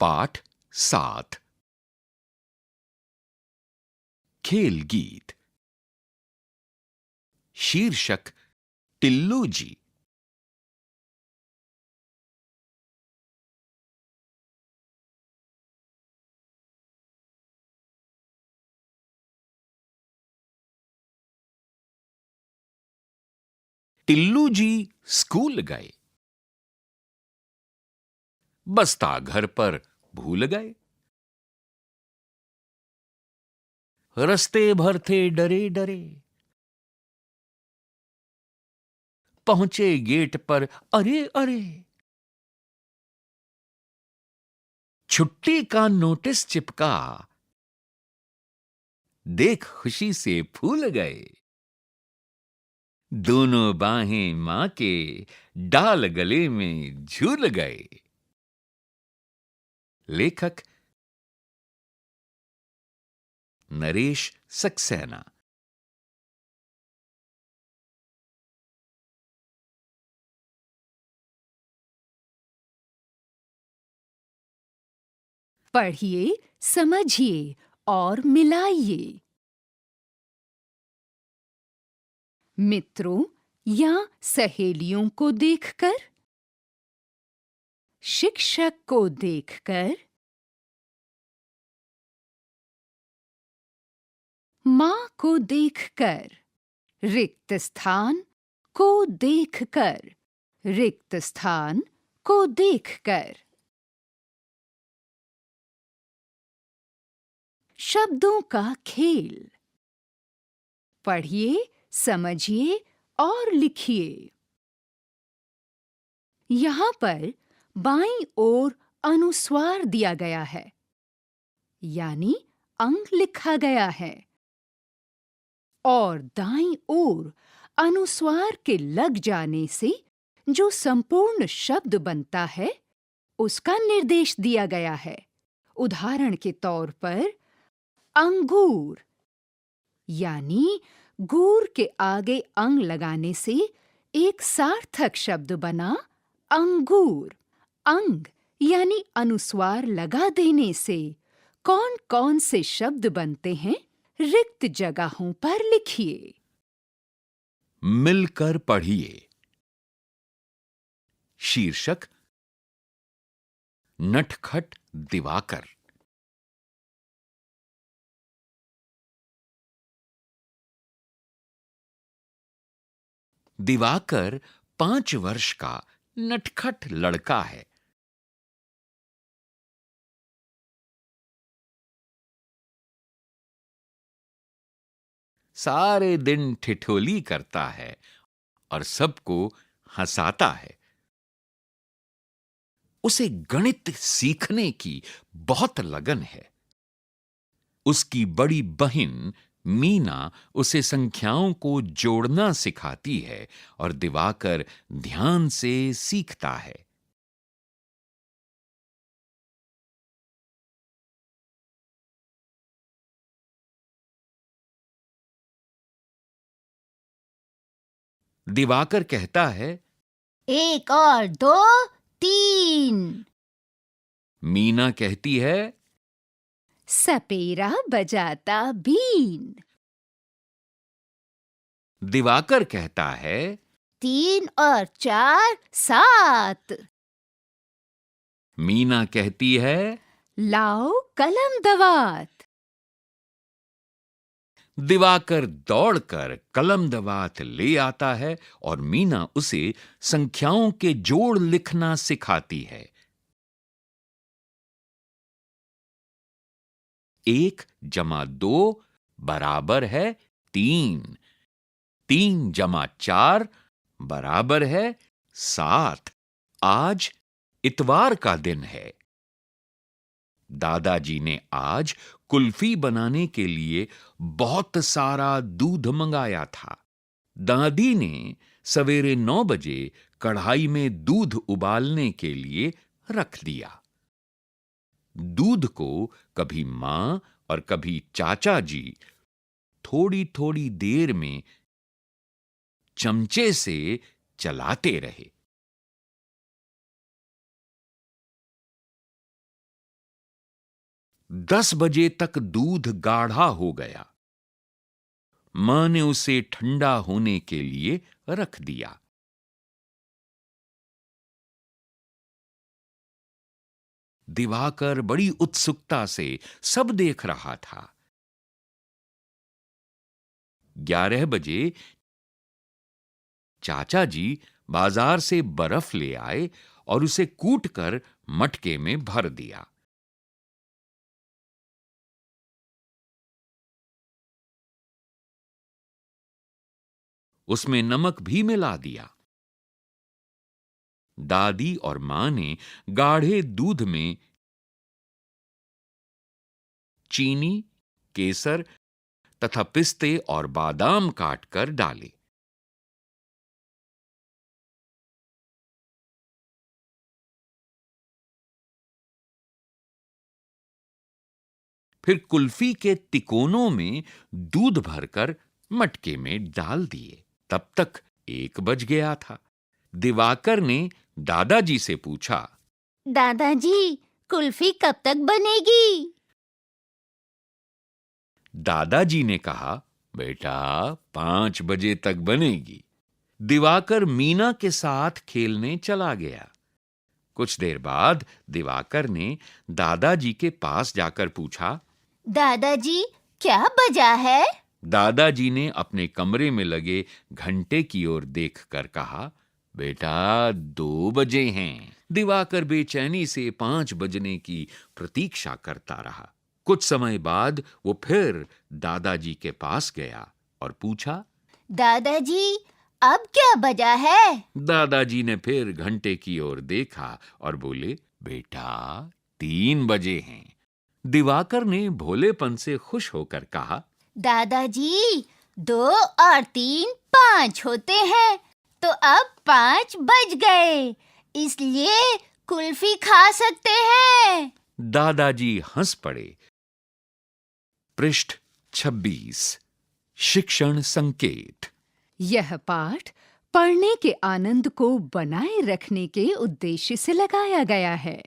पाठ 7 खेल गीत। शीर्षक टिल्लू जी। टिल्लू जी स्कूल गए, बस्ता घर पर भूल गए। रस्ते भर थे डरे डरे, पहुंचे गेट पर अरे अरे। छुट्टी का नोटिस चिपका, देख खुशी से फूल गए। दोनों बाहें मां के डाल गले में झूल गए। लेखक नरेश सक्सेना। पढ़िए, समझिए और मिलाइए। मित्रों या सहेलियों को देखकर, शिक्षक को देखकर, मां को देखकर, रिक्त स्थान को देखकर, रिक्त स्थान को देखकर। शब्दों का खेल। पढ़िए, समझिए और लिखिए। यहाँ पर बाईं ओर अनुस्वार दिया गया है, यानी अंक लिखा गया है, और दाईं ओर अनुस्वार के लग जाने से जो संपूर्ण शब्द बनता है उसका निर्देश दिया गया है। उदाहरण के तौर पर अंगूर, यानी गूर के आगे अंग लगाने से एक सार्थक शब्द बना अंगूर। अंग यानी अनुस्वार लगा देने से कौन-कौन से शब्द बनते हैं, रिक्त जगहों पर लिखिए। मिलकर पढ़िए। शीर्षक नटखट दिवाकर। दिवाकर 5 वर्ष का नटखट लड़का है। सारे दिन ठिठोली करता है और सबको हंसाता है। उसे गणित सीखने की बहुत लगन है। उसकी बड़ी बहन मीना उसे संख्याओं को जोड़ना सिखाती है और दिवाकर ध्यान से सीखता है। दिवाकर कहता है, 1 और 2 3। मीना कहती है, सपेरा बजाता बीन। दिवाकर कहता है, 3 और 4 7। मीना कहती है, लाओ कलम दवात। दिवाकर दौड़कर कलम दवात ले आता है और मीना उसे संख्याओं के जोड़ लिखना सिखाती है। 1 जमा 2 बराबर है 3। 3 जमा 4 बराबर है 7। आज इतवार का दिन है। दादाजी ने आज कुल्फी बनाने के लिए बहुत सारा दूध मंगाया था। दादी ने सवेरे 9 बजे कढ़ाई में दूध उबालने के लिए रख दिया। दूध को कभी मां और कभी चाचा जी थोड़ी-थोड़ी देर में चमचे से चलाते रहे। 10 बजे तक दूध गाढ़ा हो गया। मां ने उसे ठंडा होने के लिए रख दिया। दिवाकर बड़ी उत्सुकता से सब देख रहा था। 11 बजे चाचा जी बाजार से बर्फ ले आए और उसे कूटकर मटके में भर दिया। उसमें नमक भी मिला दिया। दादी और मां ने गाढ़े दूध में चीनी, केसर तथा पिस्ते और बादाम काटकर डाले। फिर कुल्फी के तिकोनों में दूध भरकर मटके में डाल दिए। तब तक 1 बज गया था। दिवाकर ने दादाजी से पूछा, दादाजी, कुल्फी कब तक बनेगी? दादाजी ने कहा, बेटा 5 बजे तक बनेगी। दिवाकर मीना के साथ खेलने चला गया। कुछ देर बाद दिवाकर ने दादाजी के पास जाकर पूछा, दादाजी, क्या बजा है? दादाजी ने अपने कमरे में लगे घंटे की ओर देखकर कहा, बेटा 2 बजे हैं। दिवाकर बेचैनी से 5 बजने की प्रतीक्षा करता रहा। कुछ समय बाद वो फिर दादाजी के पास गया और पूछा, दादाजी, अब क्या बजा है? दादाजी ने फिर घंटे की ओर देखा और बोले, बेटा 3 बजे हैं। दिवाकर ने भोलेपन से खुश होकर कहा, दादाजी, 2 और 3 5 होते हैं, तो अब 5 बज गए, इसलिए कुल्फी खा सकते हैं। दादाजी हंस पड़े। पृष्ठ 26। शिक्षण संकेत। यह पाठ पढ़ने के आनंद को बनाए रखने के उद्देश्य से लगाया गया है।